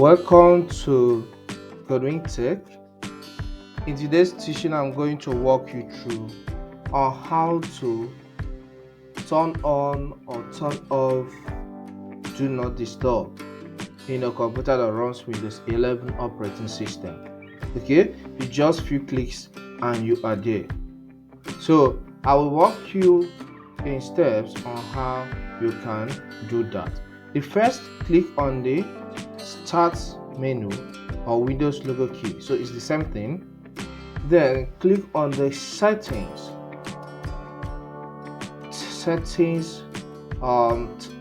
Welcome to Godwin Tech. In today's teaching, I'm going to walk you through on how to turn on or turn off Do Not Disturb in a computer that runs Windows 11 operating system. Okay, you just few clicks and you are there. So I will walk you in steps on how you can do that. The first, click on the Start menu or Windows logo key. So it's the same thing. Then click on the settings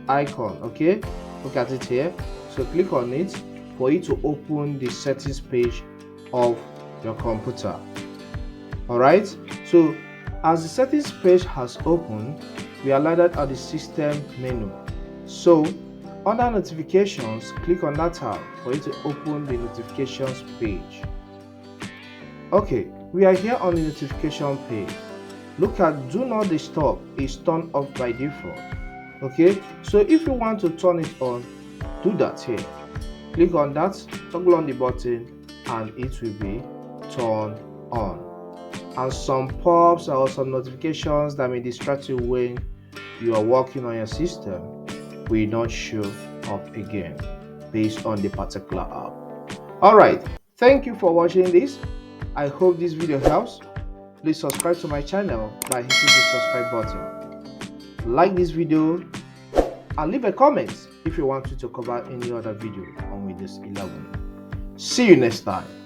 icon. Okay, look at it here. So click on it for you to open the settings page of your computer. Alright, so as the settings page has opened, we are landed at the system menu. So under notifications, click on that tab for you to open the notifications page. Okay, we are here on the notification page. Look at Do Not Disturb is turned off by default. Okay, so if you want to turn it on, do that here. Click on that, toggle on the button, and it will be turned on. And some pop-ups or some notifications that may distract you when you are working on your system will not show up again based on the particular app. Alright, thank you for watching this. I hope this video helps. Please subscribe to my channel by hitting the subscribe button. Like this video and leave a comment if you want me to cover any other video on Windows 11. See you next time.